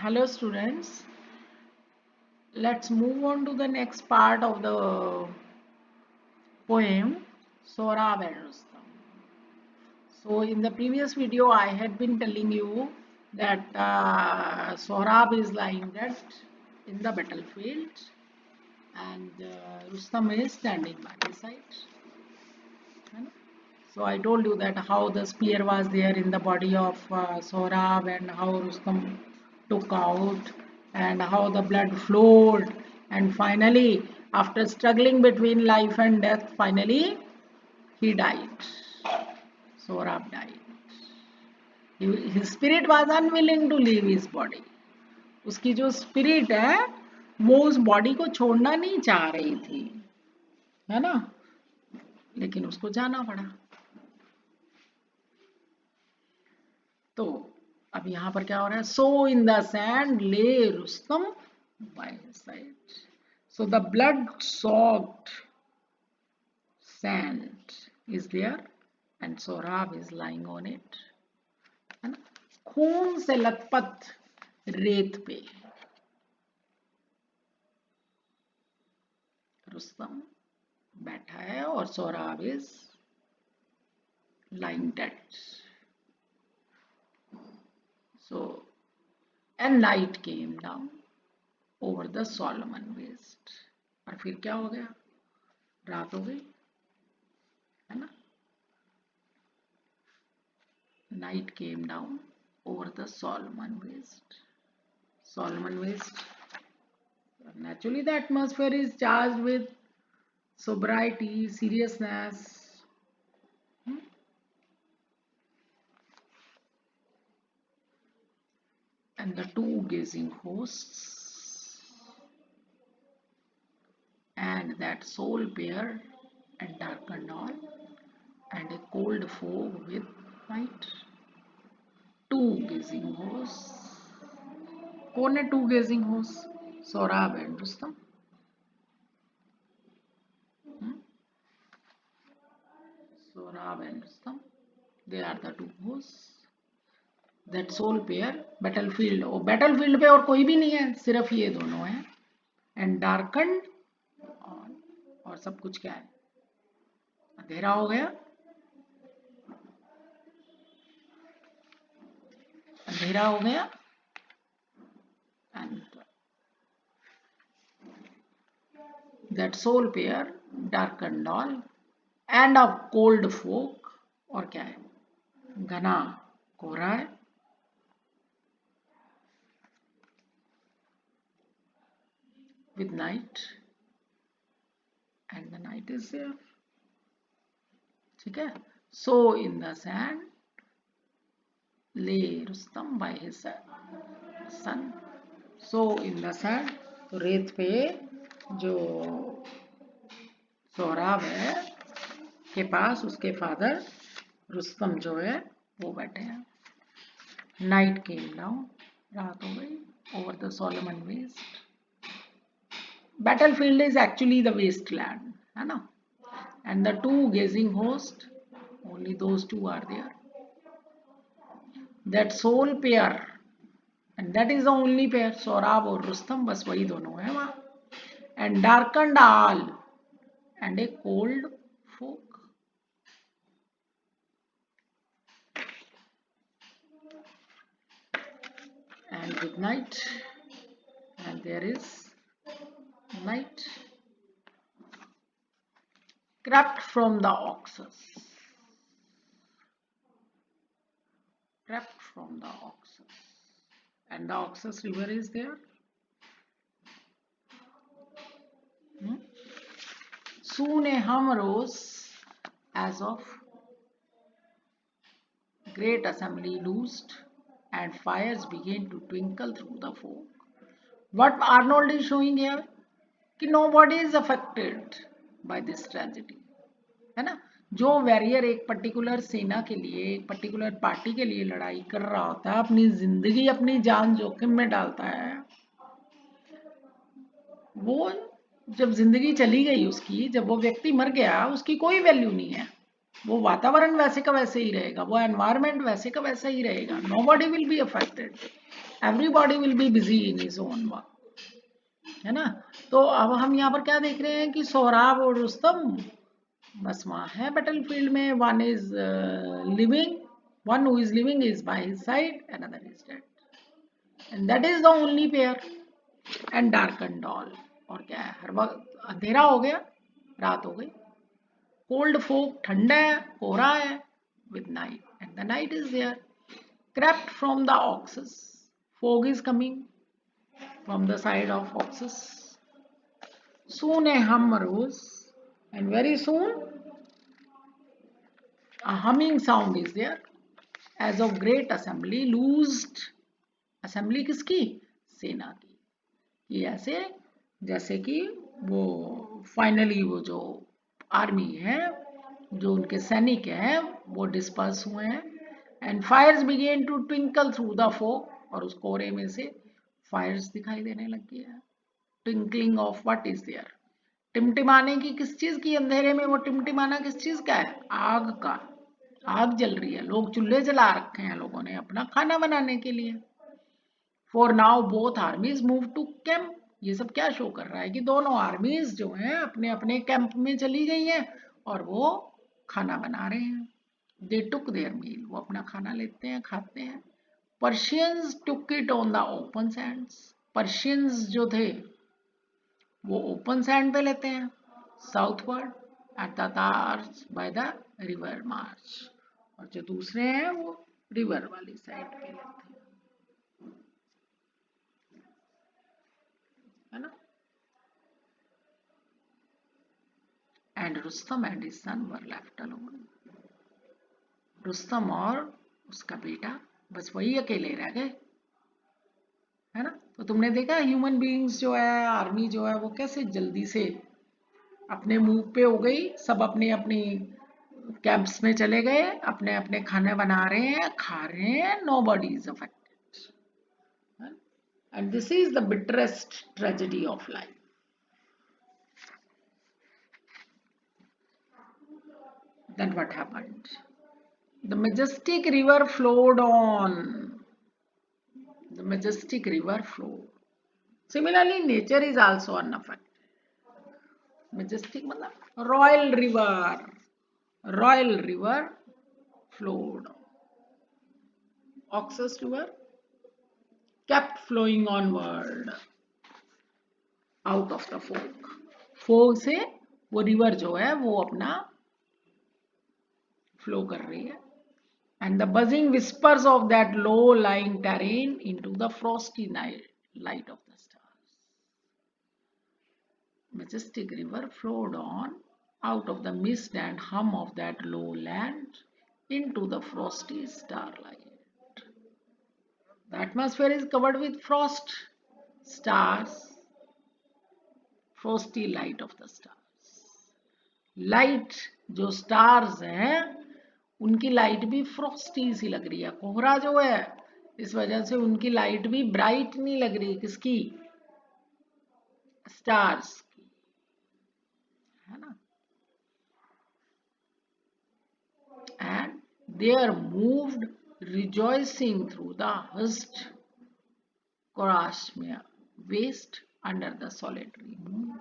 Hello students, let's move on to the next part of the poem Sohrab and Rustam. So in the previous video I had been telling you that Sohrab is lying dead in the battlefield and Rustam is standing by his side. So I told you that how the spear was there in the body of Sohrab and how Rustam took out and how the blood flowed, and finally after struggling between life and death, finally he died. Sohrab died. His spirit was unwilling to leave his body. उसकी जो spirit है वो उस body को छोड़ना नहीं चाह रही थी, है ना, लेकिन उसको जाना पड़ा. तो अब यहां पर क्या हो रहा है? सो इन the sand lay Rustum by his side. So the blood soaked sand is there and Sohrab is lying on it. है ना, खून से लथपथ रेत पे रुस्तम बैठा है और Sohrab is lying dead. So, and night came down over the Solomon waste. और फिर क्या हो गया? रात हो गई, है ना? Night came down over the Solomon waste. Solomon waste. Naturally, the atmosphere is charged with sobriety, seriousness. And the two gazing hosts and that sole pair and darkened all and a cold fog with night. Two gazing hosts. कौन है two gazing hosts? Sohrab and Rustam. Sohrab and Rustam. They are the two hosts. That sole pair battlefield. और battlefield पे और कोई भी नहीं है, सिर्फ ये दोनों हैं. And darkened और सब कुछ क्या है? अंधेरा हो गया. अंधेरा हो गया. And that sole pair darkened all and a cold fog. और क्या है? घना कोहरा है. With night and the night is there. ठीक है. So in the sand lay Rustam by his son. So in the sand, तो रेत पे जो सोहराब है के पास उसके फादर रुस्तम जो है वो बैठे हैं. नाइट केम डाउन, रात हो गई. Over the solemn waste. Battlefield is actually the wasteland, है ना? And the two gazing hosts, only those two are there. That sole pair, and that is the only pair, Sohrab और Rustam, बस वही दोनों हैं वहाँ. And darkened all, and a cold fog. And with night, and there is night. Crept from the oxus. Crept from the oxus. And the Oxus river is there. Soon a hum rose as of great assembly loosed, and fires began to twinkle through the fog. What Arnold is showing here, कि nobody is affected by this tragedy, है ना? जो warrior एक particular सेना के लिए, एक particular party के लिए लड़ाई कर रहा होता है, अपनी जिंदगी अपनी जान जोखिम में डालता है, वो जब जिंदगी चली गई उसकी, जब वो व्यक्ति मर गया, उसकी कोई वैल्यू नहीं है. वो वातावरण वैसे का वैसे ही रहेगा, वो एनवायरनमेंट वैसे का वैसा ही रहेगा. Nobody will be affected. everybody will be busy in his own work, है ना. तो अब हम यहाँ पर क्या देख रहे हैं कि सोहराब और रुस्तम बस वहाँ है बैटल फील्ड में. One is living, one who is living is by his side, another is dead, and that is the only pair. And dark and all, और क्या है, हर वक्त अंधेरा हो गया, रात हो गई. कोल्ड फोक, ठंडा है, कोहरा है, with night, and the night is there. Crept from the oxes, fog is coming from the side of oxes. Soon a hum arose, and very soon a humming sound is there, as of great assembly loosed. assembly किसकी? सेना की. ये ऐसे जैसे कि वो finally वो जो आर्मी है, जो उनके सैनिक हैं, वो डिस्पर्स हुए हैं. And fires began to twinkle through the fog, और उस कोहरे में से फायर्स दिखाई देने लगी है. Twinkling of what is there, टिमटिमाने की किस चीज की? अंधेरे में वो टिमटिमाना किस चीज का है? आग का. आग जल रही है, लोग चूल्हे जला रखे हैं लोगों ने अपना खाना बनाने के लिए. For now both armies move to camp. ये सब क्या शो कर रहा है कि दोनों आर्मीज जो हैं अपने अपने कैंप में चली गई हैं और वो खाना बना रहे हैं. दे टुक देयर मील, वो अपना खाना लेते हैं, खाते हैं. Persians took it on the open sands. Persians जो थे वो ओपन सैंड पे लेते हैं, southward at the stars by the river march, और जो दूसरे हैं वो रिवर वाली साइड पे लेते हैं, है ना. And Rustam and his son were left alone. Rustam और उसका बेटा बस वही अकेले रह गए, है ना. तो तुमने देखा ह्यूमन बीइंग्स जो है, आर्मी जो है, वो कैसे जल्दी से अपने मूव पे हो गई. सब अपनी अपनी कैंप्स में चले गए, अपने अपने खाने बना रहे हैं, खा रहे हैं. Nobody is affected, and this is the bitterest tragedy of life. Then what happened? The majestic river flowed on. The majestic river flowed. Similarly, nature is also unaffected. Majestic मतलब royal river. Royal river flowed. Oxus river kept flowing onward out of the fog. Fog से वो river जो है वो अपना flow कर रही है. And the buzzing whispers of that low-lying terrain into the frosty night light of the stars. Majestic river flowed on out of the mist and hum of that low land into the frosty starlight. The atmosphere is covered with frost, stars, frosty light of the stars. Light जो stars हैं उनकी light भी Frosty सी लग रही है. कोहरा जो है इस वजह से उनकी लाइट भी ब्राइट नहीं लग रही. किसकी? स्टार्स की, है ना. And they are moved rejoicing through the hushed Chorasmian waste under the solitary moon.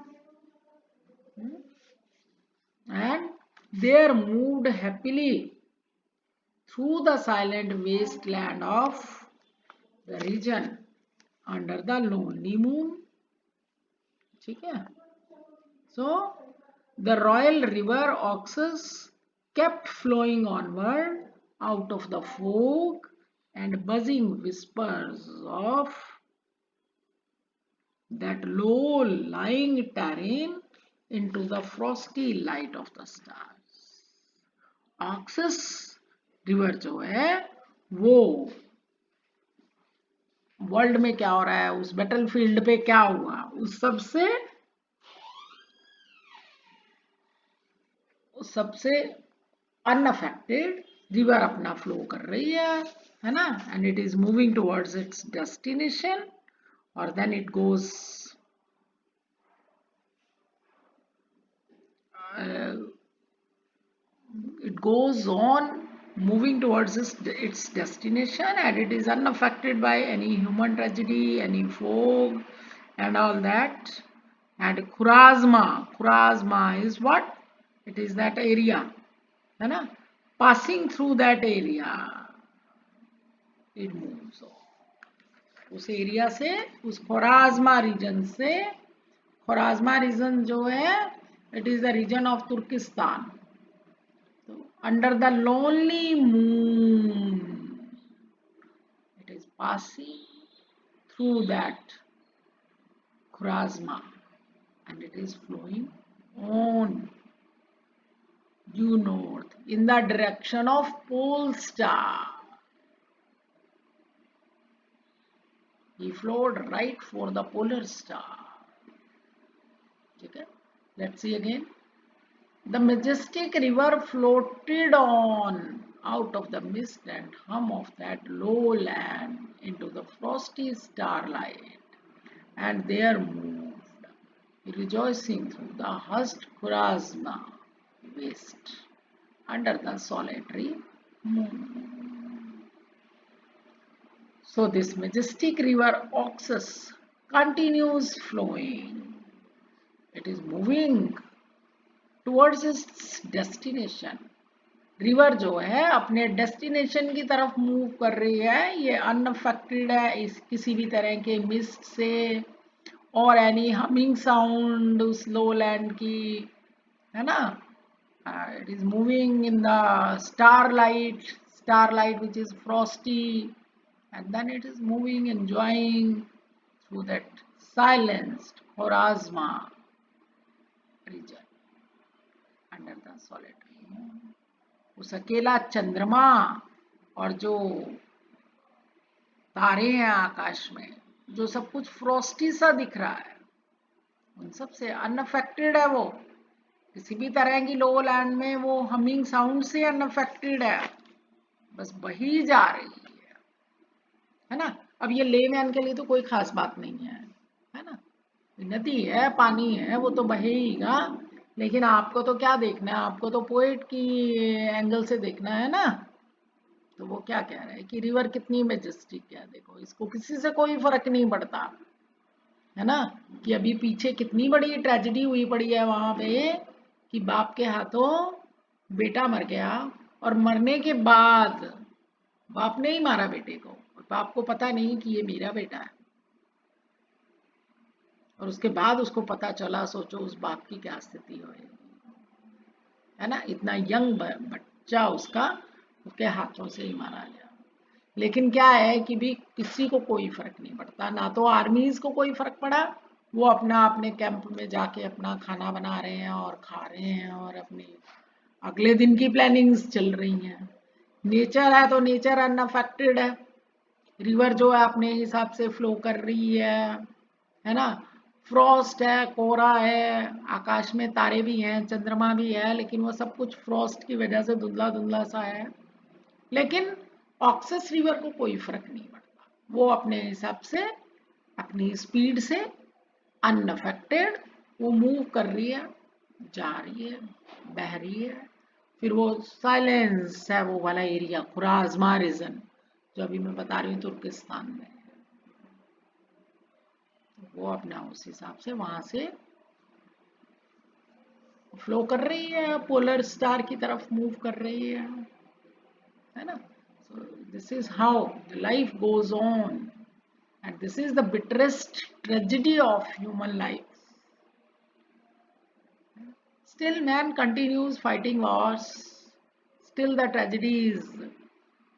And they are moved happily through the silent wasteland of the region under the lonely moon. ठीक है. So the royal river Oxus kept flowing onward out of the fog and buzzing whispers of that low-lying terrain into the frosty light of the stars. Oxus river जो है वो world में क्या हो रहा है, उस बैटल फील्ड पे क्या हुआ, उस सबसे अनअफेक्टेड रिवर अपना फ्लो कर रही है ना. And it is moving towards it's destination, और then it goes on moving towards its destination, and it is unaffected by any human tragedy, any fog, and all that. And Khurasma is what? It is that area, है ना? Passing through that area, it moves on. उस area से, उस खोराजमा region से, खोराजमा region जो है, it is the region of Turkestan. Under the lonely moon, it is passing through that Khurasma, and it is flowing on due north in the direction of pole star. He flowed right for the polar star. Okay? Let's see again. The majestic river floated on out of the mist and hum of that lowland into the frosty starlight, and there moved, rejoicing through the hushed Khurasma waste under the solitary moon. So this majestic river Oxus continues flowing. It is moving towards its destination. River जो है अपने destination की तरफ move कर रही है. ये unaffected है इस किसी भी तरह के मिस्ट से और एनी हमिंग साउंड उस लो लैंड की, है ना. It is moving in the starlight which is frosty, and then it is moving, enjoying through that silenced Khorasma region under the solitary moon. उस अकेला चंद्रमा और जो तारे हैं आकाश में, जो सब कुछ फ्रॉस्टी सा दिख रहा है, उन सब से अनअफेक्टेड है. वो किसी भी तरह की लो लैंड में वो हमिंग साउंड से अनअफेक्टेड है, बस बही जा रही है ना. अब ये लेमैन के लिए तो कोई खास बात नहीं है ना. नदी है, पानी है, वो तो बहेगा. लेकिन आपको तो क्या देखना है, आपको तो पोएट की एंगल से देखना है ना. तो वो क्या कह रहा है कि रिवर कितनी मैजेस्टिक है, देखो इसको किसी से कोई फर्क नहीं पड़ता, है ना. कि अभी पीछे कितनी बड़ी ट्रेजेडी हुई पड़ी है वहां पे कि बाप के हाथों बेटा मर गया, और मरने के बाद बाप ने ही मारा बेटे को, और बाप को पता नहीं कि ये मेरा बेटा है. और उसके बाद उसको पता चला, सोचो उस बाप की क्या स्थिति होगी, है ना. इतना यंग बच्चा उसका उसके हाथों से ही मारा गया. लेकिन क्या है कि भी किसी को कोई फर्क नहीं पड़ता. ना तो आर्मीज को कोई फर्क पड़ा, वो अपना अपने कैंप में जाके अपना खाना बना रहे हैं और खा रहे हैं और अपने अगले दिन की प्लानिंग्स चल रही हैं. नेचर है तो नेचर अनअफेक्टेड है. रिवर जो है अपने हिसाब से फ्लो कर रही है ना. फ्रॉस्ट है, कोहरा है, आकाश में तारे भी हैं, चंद्रमा भी है, लेकिन वो सब कुछ फ्रॉस्ट की वजह से धुंधला धुंधला सा है. लेकिन ऑक्सस रिवर को कोई फर्क नहीं पड़ता, वो अपने हिसाब से अपनी स्पीड से अनअफेक्टेड वो मूव कर रही है, जा रही है, बह रही है. फिर वो साइलेंस है, वो वाला एरिया खुराजमा रीजन जो अभी मैं बता रही हूँ तुर्किस्तान में, वो अपना उस हिसाब से वहां से फ्लो कर रही है, पोलर स्टार की तरफ मूव कर रही है ना. So this is how the life goes on, and this is the bitterest tragedy of human life. Still man continues fighting wars, still the tragedies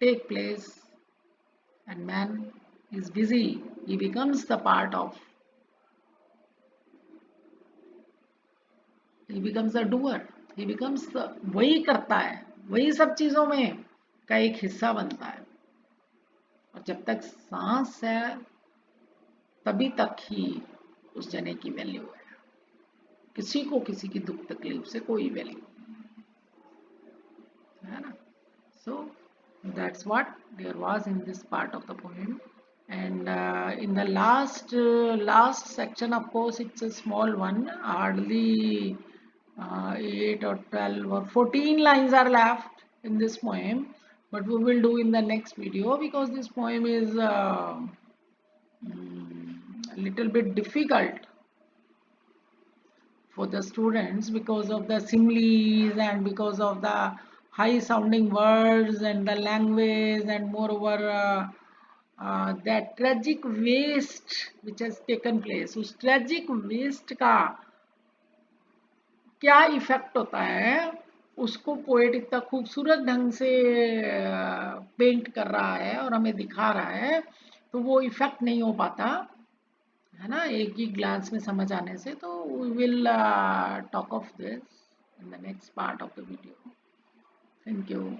take place, and man is busy. He becomes the part of, he becomes the doer, he becomes the, वही करता है, वही सब चीजों में का एक हिस्सा बनता है. और जब तक सांस है तभी तक ही उस जने की वैल्यू है. किसी को किसी की दुख तकलीफ से कोई वैल्यू है ना. So that's what there was in this part of the poem. And in the last section, of course, it's a small one, hardly 8 or 12 or 14 lines are left in this poem. but we will do in the next video because this poem is a little bit difficult for the students because of the similes and because of the high sounding words and the language, and moreover that tragic waste which has taken place. उस tragic waste का क्या effect होता है उसको poet इतना खूबसूरत ढंग से पेंट कर रहा है और हमें दिखा रहा है, तो वो इफेक्ट नहीं हो पाता है ना एक ही ग्लांस में समझ आने से. तो we will talk of this in the next part of the video. Thank you.